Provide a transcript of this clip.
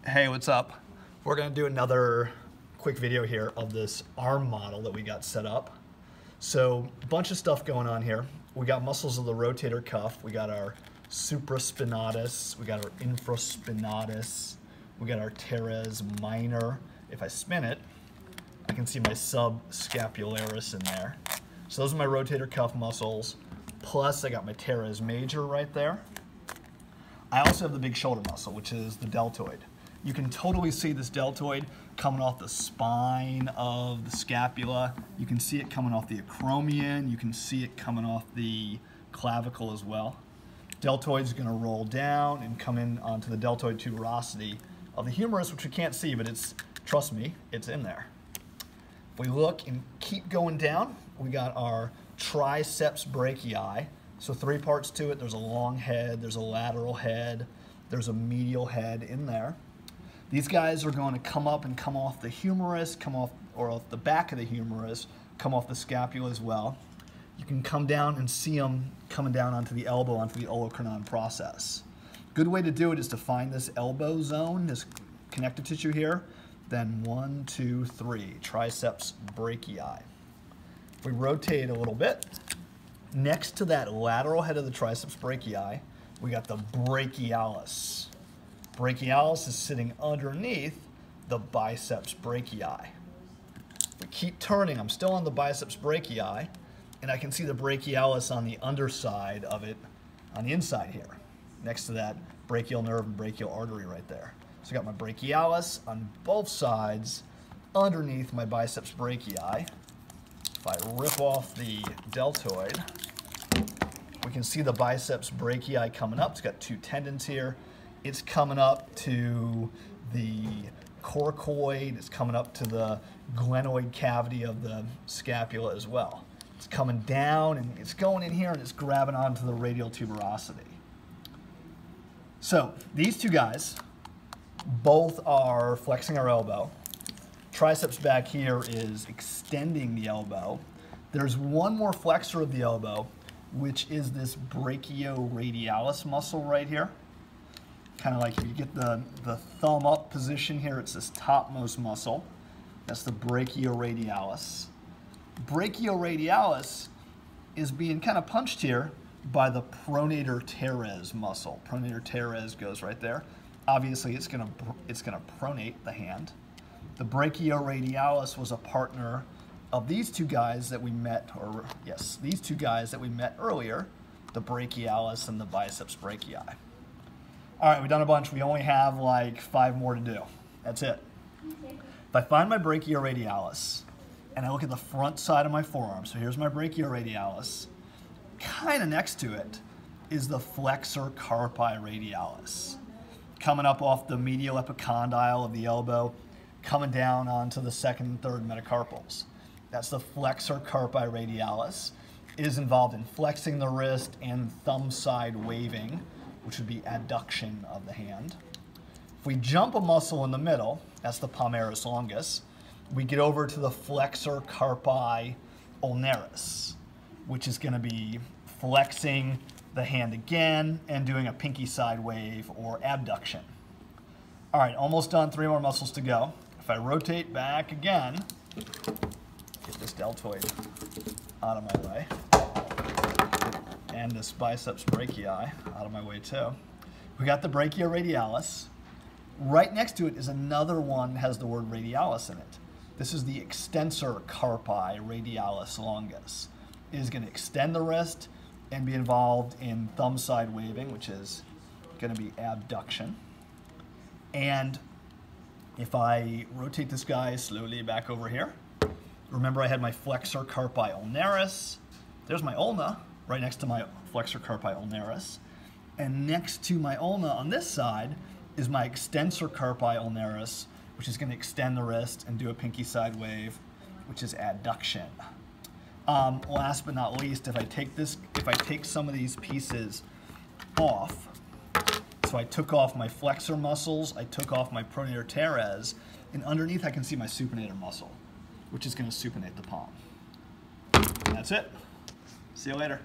Hey, what's up? We're gonna do another quick video here of this arm model that we got set up. So a bunch of stuff going on here. We got muscles of the rotator cuff. We got our supraspinatus. We got our infraspinatus. We got our teres minor. If I spin it, I can see my subscapularis in there. So those are my rotator cuff muscles. Plus I got my teres major right there. I also have the big shoulder muscle, which is the deltoid. You can totally see this deltoid coming off the spine of the scapula. You can see it coming off the acromion. You can see it coming off the clavicle as well. Deltoid is going to roll down and come in onto the deltoid tuberosity of the humerus, which we can't see, but it's, trust me, it's in there. If we look and keep going down, we got our Triceps Brachii. So three parts to it. There's a long head, there's a lateral head, there's a medial head in there. These guys are going to come up and come off the humerus, come off, or off the back of the humerus, come off the scapula as well. You can come down and see them coming down onto the elbow, onto the olecranon process. Good way to do it is to find this elbow zone, this connective tissue here, then 1, 2, 3, Triceps Brachii. If we rotate a little bit, next to that lateral head of the Triceps Brachii, we got the Brachialis. Brachialis is sitting underneath the Biceps Brachii. We keep turning, I'm still on the Biceps Brachii, and I can see the Brachialis on the underside of it, on the inside here, next to that brachial nerve and brachial artery right there. So I got my Brachialis on both sides underneath my Biceps Brachii. If I rip off the deltoid, we can see the Biceps Brachii coming up. It's got two tendons here. It's coming up to the coracoid. It's coming up to the glenoid cavity of the scapula as well. It's coming down and it's going in here and it's grabbing onto the radial tuberosity. So these two guys both are flexing our elbow. Triceps back here is extending the elbow. There's one more flexor of the elbow, which is this Brachioradialis muscle right here. Kind of like if you get the thumb up position here, it's this topmost muscle. That's the Brachioradialis. Brachioradialis is being kind of punched here by the pronator teres muscle. Pronator teres goes right there. Obviously, it's gonna pronate the hand. The Brachioradialis was a partner of these two guys that we met, or yes, these two guys that we met earlier, the Brachialis and the Biceps Brachii. All right, we've done a bunch. We only have like 5 more to do. That's it. Okay. If I find my Brachioradialis and I look at the front side of my forearm, so here's my Brachioradialis, kind of next to it is the flexor carpi radialis, coming up off the medial epicondyle of the elbow, coming down onto the second and third metacarpals. That's the flexor carpi radialis. It is involved in flexing the wrist and thumb side waving, which would be adduction of the hand. If we jump a muscle in the middle, that's the palmaris longus, we get over to the flexor carpi ulnaris, which is going to be flexing the hand again and doing a pinky side wave or abduction. All right, almost done, 3 more muscles to go. If I rotate back again, get this deltoid out of my way, and this Biceps Brachii out of my way too. We got the Brachioradialis. Right next to it is another one that has the word radialis in it. This is the Extensor Carpi Radialis longus. It is going to extend the wrist and be involved in thumb side waving, which is going to be abduction. And if I rotate this guy slowly back over here, remember I had my flexor carpi ulnaris. There's my ulna right next to my flexor carpi ulnaris. And next to my ulna on this side is my extensor carpi ulnaris, which is going to extend the wrist and do a pinky side wave, which is adduction. Last but not least, if I take some of these pieces off, so I took off my flexor muscles, I took off my pronator teres, and underneath I can see my supinator muscle, which is going to supinate the palm. And that's it. See you later.